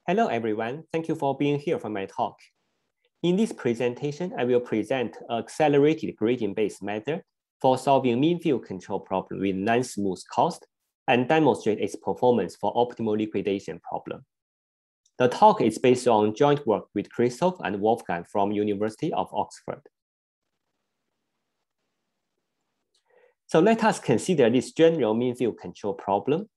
Hello, everyone. Thank you for being here for my talk. In this presentation, I will present an accelerated gradient-based method for solving mean field control problem with non-smooth cost and demonstrate its performance for optimal liquidation problem. The talk is based on joint work with Christoph and Wolfgang from University of Oxford. So let us consider this general mean field control problem,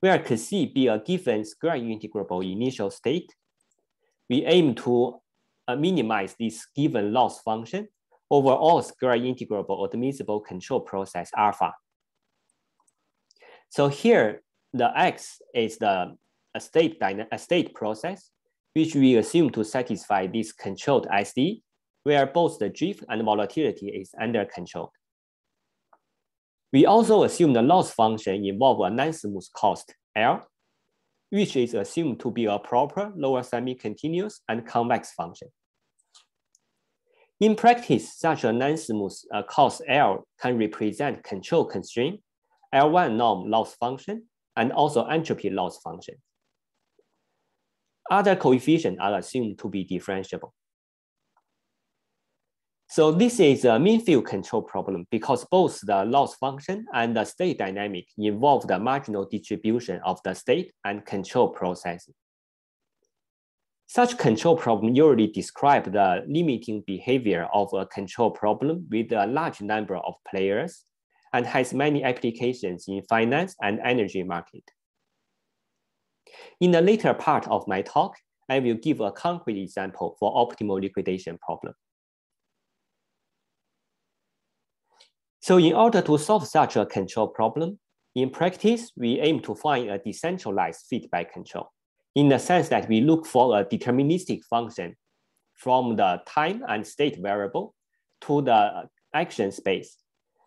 where could C be a given square integrable initial state. We aim to minimize this given loss function over all square integrable admissible control process alpha. So here, the X is a state process, which we assume to satisfy this controlled SD, where both the drift and volatility is under control. We also assume the loss function involves a non-smooth cost L, which is assumed to be a proper lower semi-continuous and convex function. In practice, such a non-smooth cost L can represent control constraint, L1 norm loss function, and also entropy loss function. Other coefficients are assumed to be differentiable. So this is a mean field control problem because both the loss function and the state dynamic involve the marginal distribution of the state and control processes. Such control problem usually describe the limiting behavior of a control problem with a large number of players and has many applications in finance and energy market. In the later part of my talk, I will give a concrete example for optimal liquidation problem. So in order to solve such a control problem, in practice, we aim to find a decentralized feedback control in the sense that we look for a deterministic function from the time and state variable to the action space,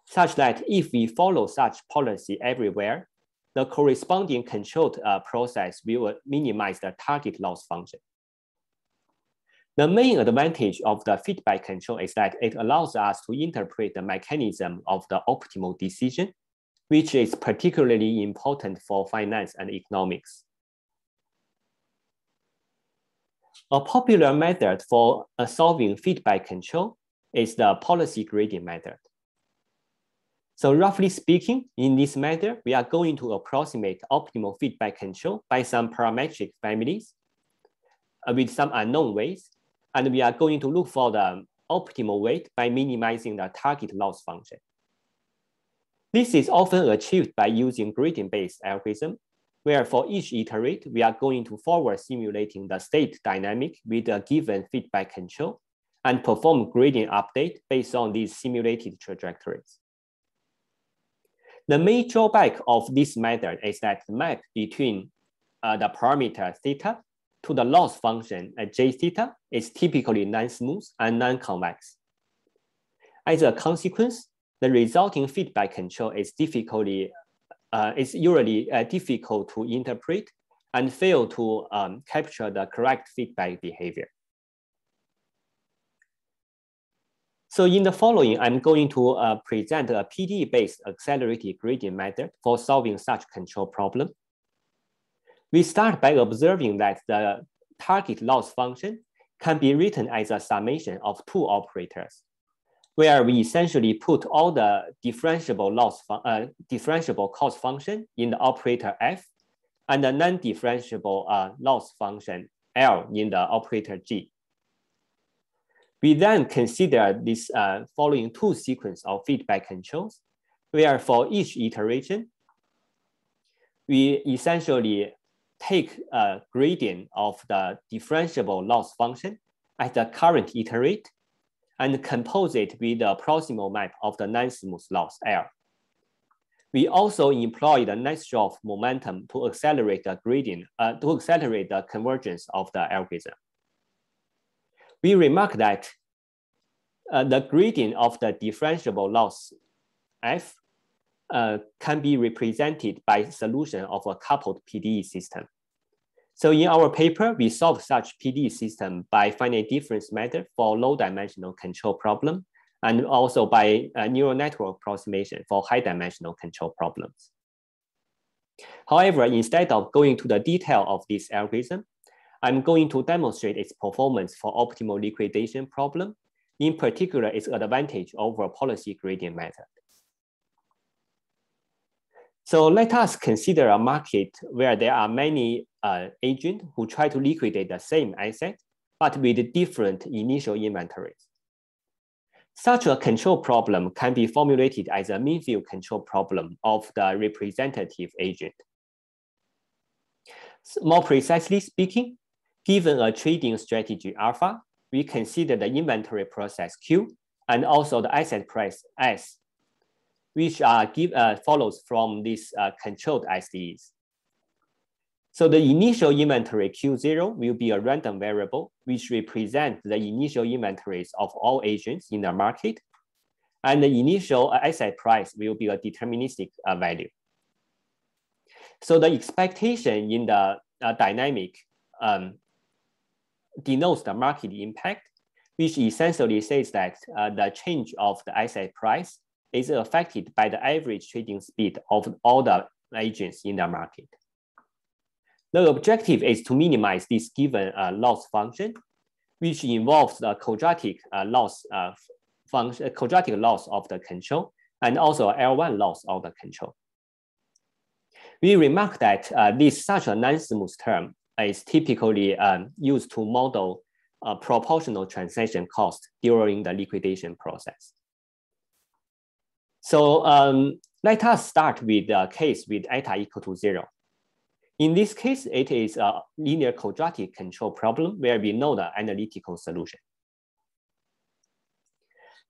such that if we follow such policy everywhere, the corresponding controlled process will minimize the target loss function. The main advantage of the feedback control is that it allows us to interpret the mechanism of the optimal decision, which is particularly important for finance and economics. A popular method for solving feedback control is the policy gradient method. So roughly speaking, in this method, we are going to approximate optimal feedback control by some parametric families with some unknown weights. And we are going to look for the optimal weight by minimizing the target loss function. This is often achieved by using gradient-based algorithm, where for each iterate, we are going to forward simulating the state dynamic with a given feedback control and perform gradient update based on these simulated trajectories. The main drawback of this method is that the map between the parameter theta to the loss function at j theta is typically non-smooth and non-convex. As a consequence, the resulting feedback control is usually difficult to interpret and fail to capture the correct feedback behavior. So in the following, I'm going to present a PDE-based accelerated gradient method for solving such control problem. We start by observing that the target loss function can be written as a summation of two operators, where we essentially put all the differentiable cost function in the operator F and the non-differentiable loss function L in the operator G. We then consider this following two sequence of feedback controls, where for each iteration, we essentially take a gradient of the differentiable loss function at the current iterate and compose it with the proximal map of the non-smooth loss L. We also employ the Nash-Rhoff momentum to accelerate the gradient, to accelerate the convergence of the algorithm. We remark that the gradient of the differentiable loss F can be represented by solution of a coupled PDE system. So in our paper, we solve such PDE system by finite difference method for low dimensional control problem, and also by neural network approximation for high dimensional control problems. However, instead of going to the detail of this algorithm, I'm going to demonstrate its performance for optimal liquidation problem, in particular its advantage over policy gradient method. So let us consider a market where there are many agents who try to liquidate the same asset, but with different initial inventories. Such a control problem can be formulated as a mean field control problem of the representative agent. More precisely speaking, given a trading strategy alpha, we consider the inventory process Q and also the asset price S, which follows from these controlled SDEs. So the initial inventory Q0 will be a random variable, which represents the initial inventories of all agents in the market. And the initial asset price will be a deterministic value. So the expectation in the dynamic denotes the market impact, which essentially says that the change of the asset price is affected by the average trading speed of all the agents in the market. The objective is to minimize this given loss function, which involves the quadratic loss quadratic loss of the control and also L1 loss of the control. We remark that such a non-smooth term is typically used to model proportional transaction cost during the liquidation process. So let us start with the case with eta equal to 0. In this case, it is a linear quadratic control problem where we know the analytical solution.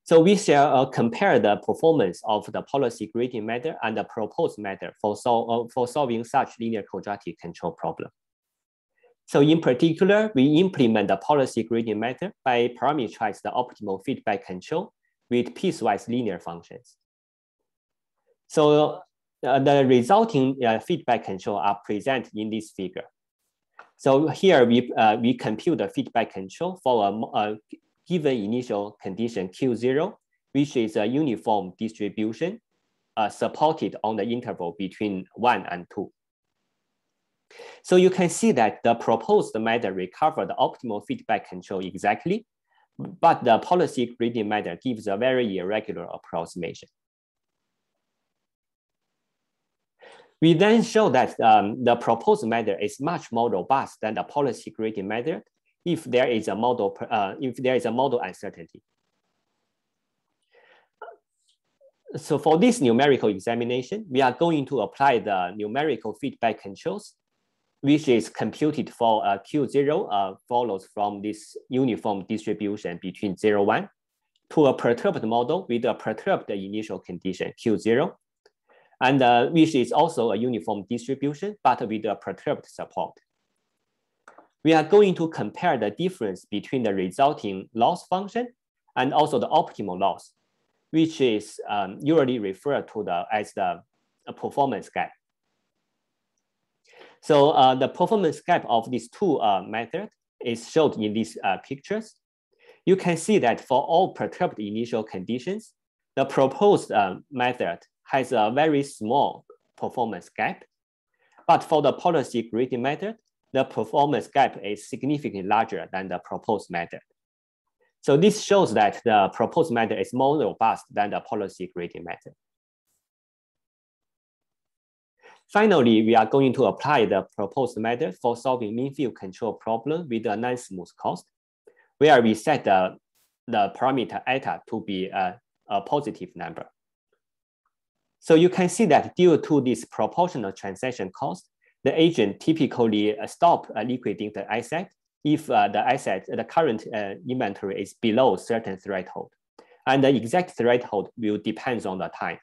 So we shall compare the performance of the policy gradient method and the proposed method for solving such linear quadratic control problem. So in particular, we implement the policy gradient method by parameterize the optimal feedback control with piecewise linear functions. So the resulting feedback control are presented in this figure. So here we compute the feedback control for a given initial condition Q0, which is a uniform distribution supported on the interval between 1 and 2. So you can see that the proposed method recovers the optimal feedback control exactly, but the policy gradient method gives a very irregular approximation. We then show that the proposed method is much more robust than the policy gradient method if there is a model uncertainty. So for this numerical examination, we are going to apply the numerical feedback controls, which is computed for Q0 follows from this uniform distribution between 0, 1 to a perturbed model with a perturbed initial condition Q0, and which is also a uniform distribution, but with a perturbed support. We are going to compare the difference between the resulting loss function and also the optimal loss, which is usually referred to as the performance gap. So the performance gap of these two methods is shown in these pictures. You can see that for all perturbed initial conditions, the proposed method has a very small performance gap. But for the policy gradient method, the performance gap is significantly larger than the proposed method. So this shows that the proposed method is more robust than the policy gradient method. Finally, we are going to apply the proposed method for solving mean field control problem with a non-smooth cost, where we set the parameter eta to be a positive number. So you can see that due to this proportional transaction cost, the agent typically stop liquidating the asset if the current inventory is below certain threshold. And the exact threshold will depend on the time.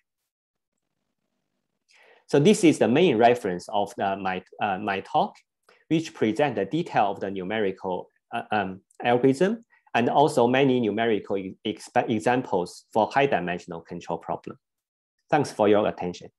So this is the main reference of my talk, which presents the detail of the numerical algorithm and also many numerical examples for high-dimensional control problem. Thanks for your attention.